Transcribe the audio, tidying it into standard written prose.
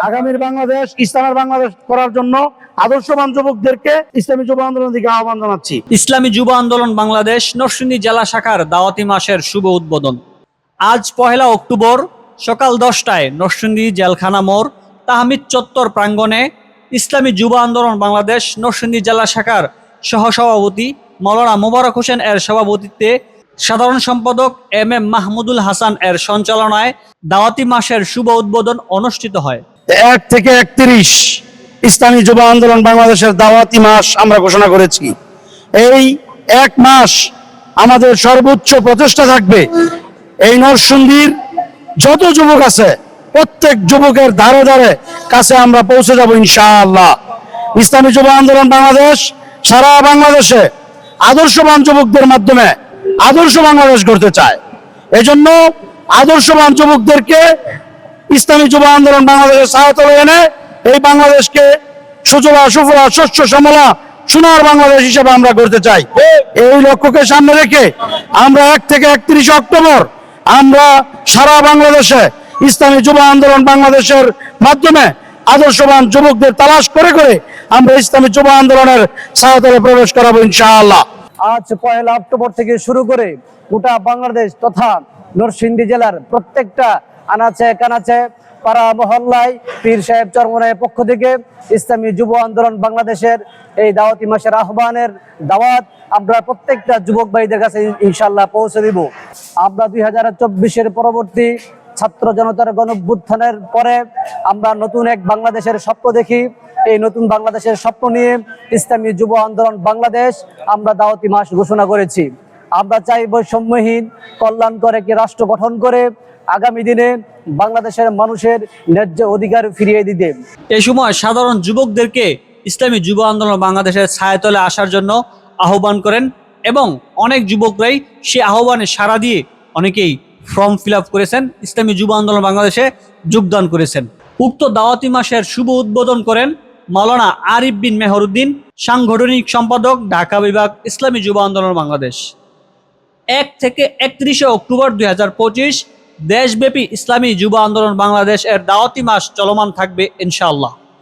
আগামীর বাংলাদেশ ইসলামের বাংলাদেশ করার জন্য আদর্শবান যুবকদেরকে ইসলামী যুব আন্দোলন থেকে আহ্বান জানাচ্ছি। ইসলামী যুব আন্দোলন বাংলাদেশ নরসিংদী জেলা শাখার দাওয়াতি মাসের শুভ উদ্বোধন আজ 1 অক্টোবর সকাল 10টায় নরসিংদী জেলখানা মোড় তাহমিদ চত্বর প্রাঙ্গণে ইসলামী যুব আন্দোলন বাংলাদেশ নরসিংদী জেলা শাখার সহসভাপতি মাওলানা মোবারক হোসেন এর সভাপতিত্বে সাধারণ সম্পাদক এম মাহমুদুল হাসান এর সঞ্চালনায় দাওয়াতি মাসের শুভ উদ্বোধন অনুষ্ঠিত হয়। 1 থেকে 31 ইসলামী যুব আন্দোলন বাংলাদেশের দাওয়াতি মাস আমরা ঘোষণা করেছি। এই 1 মাস আমাদের সর্বোচ্চ প্রচেষ্টা থাকবে এই নরসিংদীর যত যুবক আছে প্রত্যেক যুবকের ধারে ধারে কাছে আমরা পৌঁছে যাব ইনশাআল্লাহ। ইসলামী যুব আন্দোলন বাংলাদেশ সারা বাংলাদেশে আদর্শবান যুবকদের মাধ্যমে আদর্শ বাংলাদেশ গড়তে চায়। এজন্য আদর্শবান যুবকদেরকে ইসলামী যুব আন্দোলন বাংলাদেশের ছায়াতলে এনে এই বাংলাদেশকে সুজলা সুফলা শস্য শ্যামলা সোনার বাংলাদেশ হিসেবে আমরা গড়তে চাই। এই লক্ষ্যকে সামনে রেখে আমরা 1 থেকে 31 অক্টোবর আমরা সারা বাংলাদেশে ইসলামী যুব আন্দোলন বাংলাদেশের মাধ্যমে আদর্শবান যুবকদের তালাশ করে করে আমরা ইসলামী যুব আন্দোলনের ছায়াতলে প্রবেশ করাবো ইনশাআল্লাহ। আজ 1 অক্টোবর থেকে শুরু করে গোটা বাংলাদেশ তথা নরসিংদী জেলার প্রত্যেকটা আনাচে কানাচে পাড়া মহল্লায় পীর সাহেব চরমনায়ের পক্ষ থেকে ইসলামী যুব আন্দোলন বাংলাদেশের এই দাওয়াতি মাসের আহ্বানের দাওয়াত আমরা প্রত্যেকটা যুবক ভাইদের কাছে ইনশাআল্লাহ পৌঁছে দিব। আমরা 2024-এর পরবর্তী ছাত্র জনতার গণঅভ্যুত্থানের পরে আমরা নতুন এক বাংলাদেশের স্বপ্ন দেখি। এই নতুন বাংলাদেশের স্বপ্ন নিয়ে ইসলামী যুব আন্দোলন বাংলাদেশ আমরা দাওয়াতি মাস ঘোষণা করেছি। আমরা চাই বৈষম্যহীন কল্যাণকর একটি রাষ্ট্র গঠন করে আগামী দিনে বাংলাদেশের মানুষের ন্যায্য অধিকার ফিরিয়ে দিতে। এই সময় সাধারণ যুবকদেরকে ইসলামী যুব আন্দোলন বাংলাদেশের ছায়াতলে আসার জন্য আহ্বান করেন এবং অনেক যুবকরাই সে আহ্বানে সাড়া দিয়ে অনেকেই ফর্ম ফিল আপ করেছেন, ইসলামী যুব আন্দোলন বাংলাদেশে যোগদান করেছেন। উক্ত দাওয়াতি মাসের শুভ উদ্বোধন করেন মাওলানা আরিফ বিন মেহরুদ্দিন, সাংগঠনিক সম্পাদক, ঢাকা বিভাগ, ইসলামী যুব আন্দোলন বাংলাদেশ। 1 থেকে 31 অক্টোবর 2025 দেশব্যাপী ইসলামী যুব আন্দোলন বাংলাদেশ এর দাওয়াতি মাস চলমান থাকবে ইনশাআল্লাহ।